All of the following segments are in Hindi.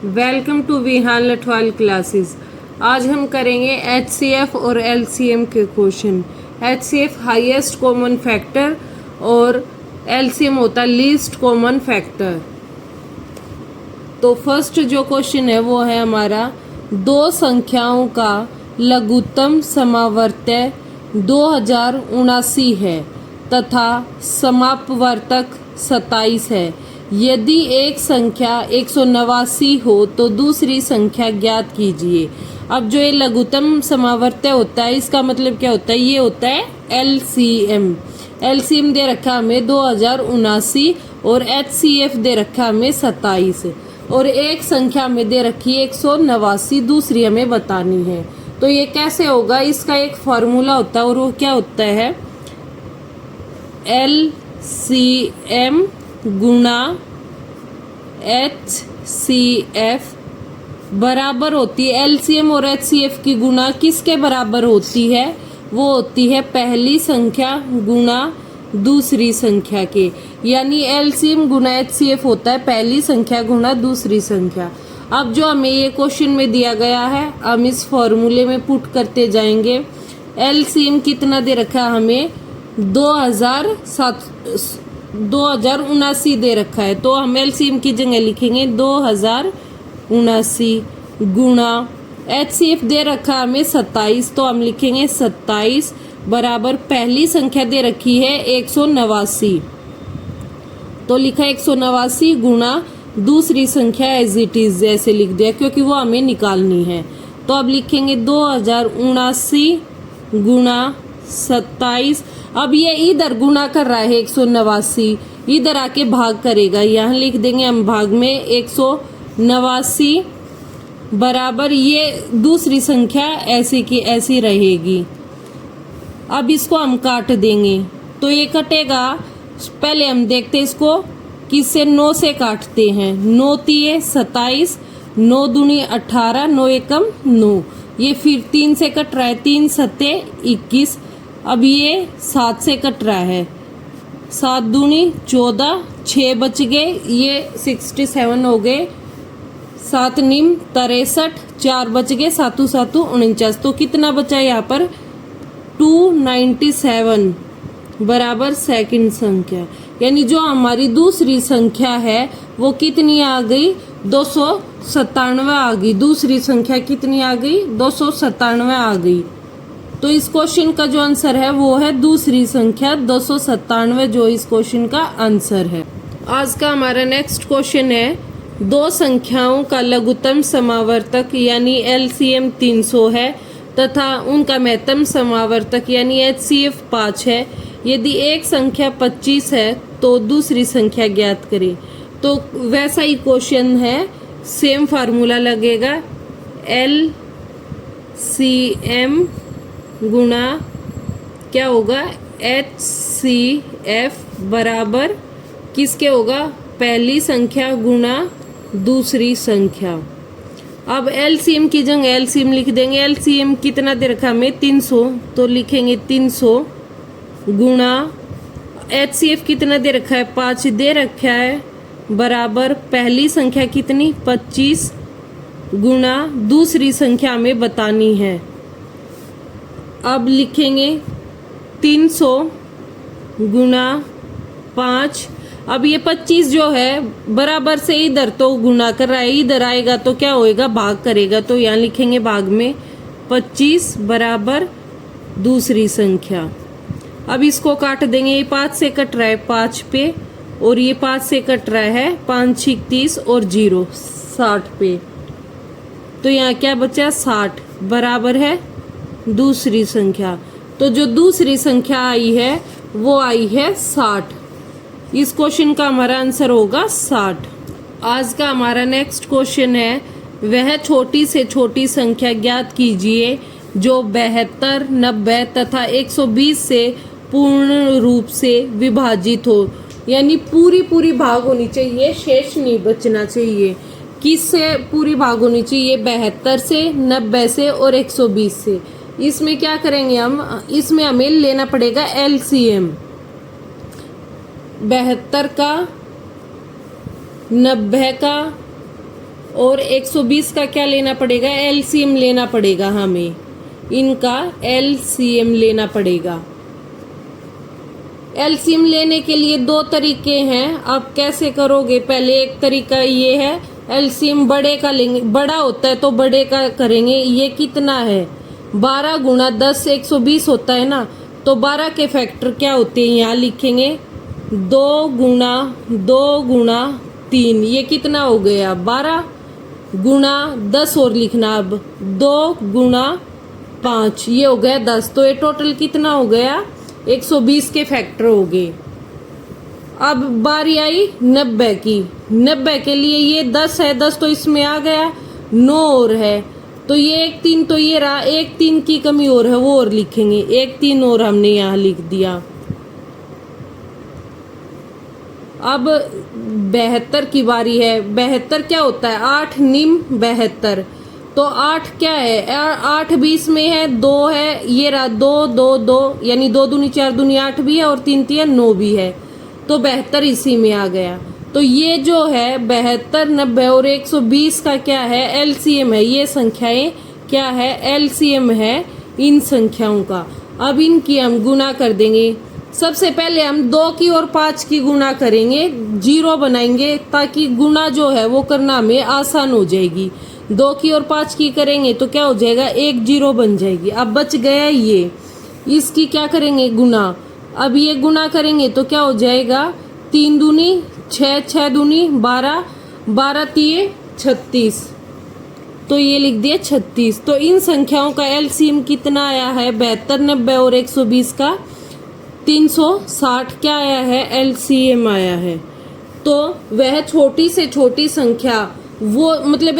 Welcome to Vihan Lathwal classes. आज हम करेंगे HCF और LCM के question. HCF highest common factor और LCM होता है लीस्ट कॉमन फैक्टर। तो फर्स्ट जो क्वेश्चन है वो है हमारा, दो संख्याओं का लघुत्तम समावर्त्य 2079 है तथा समापवर्तक 27 है। यदि एक संख्या 189 हो तो दूसरी संख्या ज्ञात कीजिए। अब जो ये लघुत्तम समावर्त्य होता है इसका मतलब क्या होता है, ये होता है LCM। LCM दे रखा हमें 2079 और HCF दे रखा हमें 27 और एक संख्या में दे रखी है 189, दूसरी हमें बतानी है। तो ये कैसे होगा, इसका एक फॉर्मूला होता है और वो क्या होता है, LCM गुणा HCF बराबर होती है, LCM और HCF की गुणा किसके बराबर होती है, वो होती है पहली संख्या गुणा दूसरी संख्या के। यानी LCM गुणा HCF होता है पहली संख्या गुणा दूसरी संख्या। अब जो हमें ये क्वेश्चन में दिया गया है हम इस फॉर्मूले में पुट करते जाएंगे। LCM कितना दे रखा है हमें, 2079 दे रखा है। तो हम LCM की जगह लिखेंगे 2079 गुणा HCF दे रखा है हमें 27, तो हम लिखेंगे 27 बराबर पहली संख्या दे रखी है 189, तो लिखा 189 गुणा दूसरी संख्या एज इट इज जैसे लिख दिया क्योंकि वो हमें निकालनी है। तो अब लिखेंगे 2079 गुणा 27। अब ये इधर गुणा कर रहा है 189, इधर आके भाग करेगा, यहाँ लिख देंगे हम भाग में 189 बराबर ये दूसरी संख्या ऐसी की ऐसी रहेगी। अब इसको हम काट देंगे तो ये कटेगा, पहले हम देखते हैं इसको किससे, 9 से काटते हैं। 9 तिये 27, 9 दूनी 18, 9 एकम 9, ये फिर 3 से कट रहा है, 3 सत्ते 21। अब ये 7 से कट रहा है, 7 दूनी 14, 6 बच गए, ये 67 हो गए, 7 निम 63, 4 बच गए, 7 7 49। तो कितना बचा यहाँ पर, 297 बराबर सेकंड संख्या। यानी जो हमारी दूसरी संख्या है वो कितनी आ गई, 297 आ गई। दूसरी संख्या कितनी आ गई, 297 आ गई। तो इस क्वेश्चन का जो आंसर है वो है दूसरी संख्या 297, जो इस क्वेश्चन का आंसर है। आज का हमारा नेक्स्ट क्वेश्चन है, दो संख्याओं का लघुत्तम समावर्तक यानी LCM 300 है तथा उनका महत्तम समावर्तक यानी HCF 5 है। यदि एक संख्या 25 है तो दूसरी संख्या ज्ञात करें। तो वैसा ही क्वेश्चन है, सेम फार्मूला लगेगा, LCM गुणा क्या होगा, HCF बराबर किसके होगा, पहली संख्या गुणा दूसरी संख्या। अब LCM की जगह LCM लिख देंगे। LCM कितना दे रखा हमें, 300, तो लिखेंगे 300 गुणा HCF कितना दे रखा है, 5 दे रखा है, बराबर पहली संख्या कितनी 25 गुणा दूसरी संख्या हमें बतानी है। अब लिखेंगे 300 गुणा 5। अब ये 25 जो है बराबर से इधर तो गुणा कर रहा है, इधर आएगा तो क्या होएगा, भाग करेगा, तो यहाँ लिखेंगे भाग में 25 बराबर दूसरी संख्या। अब इसको काट देंगे, ये 5 से कट रहा है 5 पे और ये 5 से कट रहा है 5 6 30 और 0 60 पे, तो यहाँ क्या बचा 60 बराबर है दूसरी संख्या। तो जो दूसरी संख्या आई है वो आई है 60। इस क्वेश्चन का हमारा आंसर होगा 60। आज का हमारा नेक्स्ट क्वेश्चन है, वह छोटी से छोटी संख्या ज्ञात कीजिए जो 72, 90 तथा 120 से पूर्ण रूप से विभाजित हो। यानी पूरी भाग होनी चाहिए, शेष नहीं बचना चाहिए। किससे पूरी भाग होनी चाहिए, 72 से, 90 से और 120 से। इसमें क्या करेंगे हम, इसमें हमें लेना पड़ेगा LCM। 72 का, 90 का और 120 का क्या लेना पड़ेगा, एलसीएम लेना पड़ेगा हमें, इनका एलसीएम लेना पड़ेगा। एलसीएम लेने के लिए दो तरीके हैं, आप कैसे करोगे, पहले एक तरीका ये है, एलसीएम बड़े का लेंगे, बड़ा होता है तो बड़े का करेंगे। ये कितना है, 12 गुणा 10 120 होता है ना, तो 12 के फैक्टर क्या होते हैं यहाँ लिखेंगे, 2 गुणा 3, ये कितना हो गया 12 गुणा 10 और लिखना अब 2 गुणा 5, ये हो गया 10। तो ये टोटल कितना हो गया, 120 के फैक्टर हो गए। अब बारी आई 90 की, 90 के लिए ये 10 है, 10 तो इसमें आ गया, 9 और है, तो ये 1 3 तो ये रहा, 1 3 की कमी और है वो और लिखेंगे, 1 3 और हमने यहाँ लिख दिया। अब 72 की बारी है। 72 क्या होता है, 8 निम 72, तो 8 क्या है, 8 भी इसमें है, 2 है, ये रहा 2 2 2, यानी 2 दूनी 4 दूनी 8 भी है और 3 3 9 भी है, तो 72 इसी में आ गया। तो ये जो है 72 90 और 120 का क्या है, एलसीएम है, ये संख्याएं क्या है, एलसीएम है इन संख्याओं का। अब इनकी हम गुना कर देंगे। सबसे पहले हम 2 की और 5 की गुना करेंगे, 0 बनाएंगे ताकि गुना जो है वो करना हमें आसान हो जाएगी। 2 की और 5 की करेंगे तो क्या हो जाएगा, 1 0 बन जाएगी। अब बच गया ये, इसकी क्या करेंगे गुना, अब ये गुना करेंगे तो क्या हो जाएगा, 3 दूनी 6 6 दूनी 12 12 तिये 36, तो ये लिख दिया 36। तो इन संख्याओं का एलसीएम कितना आया है, 72 90 और 120 का 360 क्या आया है, एलसीएम आया है। तो वह छोटी से छोटी संख्या वो मतलब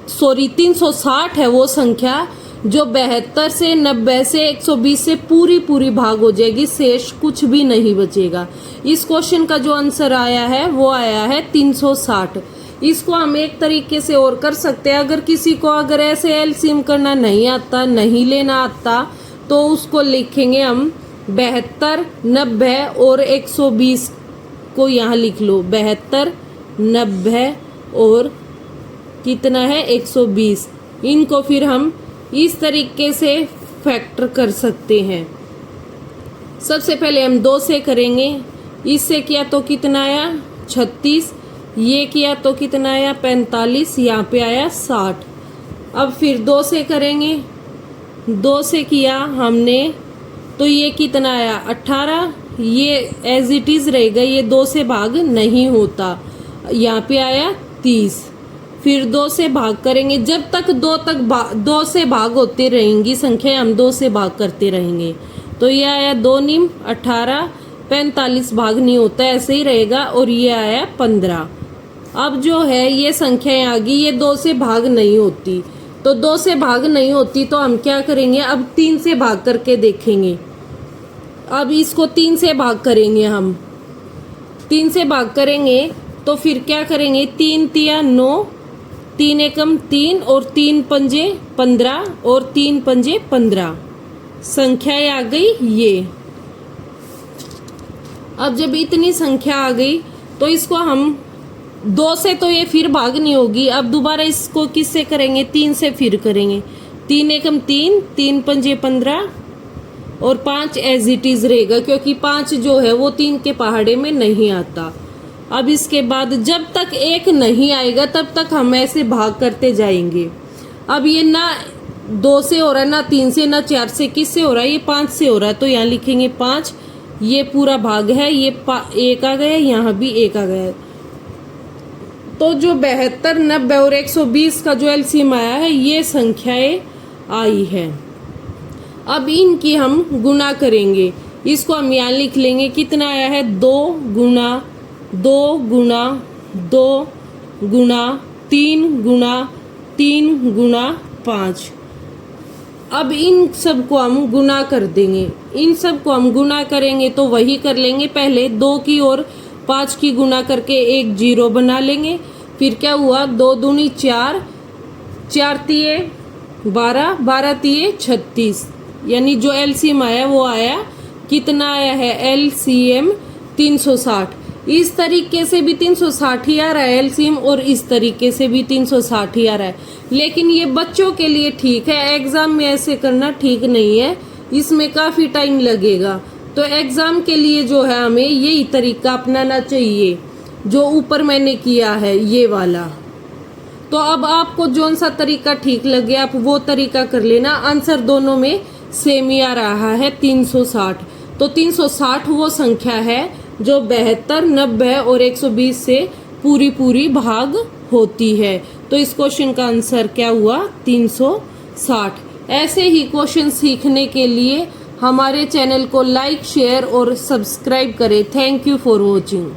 360 है वो संख्या जो 72 से 90 से 120 से पूरी भाग हो जाएगी, शेष कुछ भी नहीं बचेगा। इस क्वेश्चन का जो आंसर आया है वो आया है 360। इसको हम एक तरीके से और कर सकते हैं, अगर किसी को अगर ऐसे एलसीएम करना नहीं आता, नहीं लेना आता, तो उसको लिखेंगे हम 72 90 और 120 को यहाँ लिख लो, 72 90 और कितना है 120, इनको फिर हम इस तरीके से फैक्टर कर सकते हैं। सबसे पहले हम 2 से करेंगे, इससे किया तो कितना आया 36, ये किया तो कितना आया 45, यहाँ पे आया 60। अब फिर 2 से करेंगे, 2 से किया हमने तो ये कितना आया 18, ये एज इट इज रहेगा, ये 2 से भाग नहीं होता, यहाँ पे आया 30। फिर 2 से भाग करेंगे, जब तक 2 से भाग होते रहेंगी संख्या, हम 2 से भाग करते रहेंगे। तो ये आया 2 निम 18, 45 भाग नहीं होता, ऐसे ही रहेगा, और ये आया 15। अब जो है ये संख्याएं आ गई, ये 2 से भाग नहीं होती, तो 2 से भाग नहीं होती तो हम क्या करेंगे, अब 3 से भाग करके देखेंगे। अब इसको 3 से भाग करेंगे, हम 3 से भाग करेंगे तो फिर क्या करेंगे, 3 तिया 9, 3 एकम 3 और 3 पंजे 15 और 3 पंजे 15, संख्याएं आ गई ये। अब जब इतनी संख्या आ गई तो इसको हम 2 से तो ये फिर भाग नहीं होगी, अब दोबारा इसको किससे करेंगे, 3 से फिर करेंगे। 3 एकम 3, 3 पंजे 15 और 5 एज इट इज रहेगा, क्योंकि 5 जो है वो 3 के पहाड़े में नहीं आता। अब इसके बाद जब तक 1 नहीं आएगा तब तक हम ऐसे भाग करते जाएंगे। अब ये ना 2 से हो रहा है, ना 3 से, ना 4 से, किससे हो रहा है, ये 5 से हो रहा है, तो यहाँ लिखेंगे 5, ये पूरा भाग है, ये 1 आ गया, यहाँ भी 1 आ गया। तो जो 72 90 और 120 का जो एलसीएम आया है, ये संख्याएं आई है। अब इनकी हम गुना करेंगे, इसको हम यहाँ लिख लेंगे, कितना आया है 2 गुणा 2 गुणा 2 गुणा 3 गुणा 3 गुणा 5। अब इन सब को हम गुना कर देंगे, इन सब को हम गुना करेंगे तो वही कर लेंगे, पहले 2 की और 5 की गुना करके एक 0 बना लेंगे। फिर क्या हुआ, 2 दूनी 4, 4 तिये 12, 12 तिये 36, यानी जो एलसीएम आया वो आया कितना आया है, एलसीएम 360। इस तरीके से भी 360 ही आ रहा है एलसीएम और इस तरीके से भी 360 ही आ रहा है, लेकिन ये बच्चों के लिए ठीक है, एग्जाम में ऐसे करना ठीक नहीं है, इसमें काफी टाइम लगेगा। तो एग्जाम के लिए जो है हमें यही तरीका अपनाना चाहिए जो ऊपर मैंने किया है ये वाला। तो अब आपको जौन सा तरीका ठीक लगे आप वो तरीका कर लेना। आंसर दोनों में सेम ही आ रहा है 360। तो 360 वो संख्या है जो 72, 90 और 120 से पूरी भाग होती है। तो इस क्वेश्चन का आंसर क्या हुआ 360। ऐसे ही क्वेश्चन सीखने के लिए हमारे चैनल को लाइक, शेयर और सब्सक्राइब करें। Thank you for watching.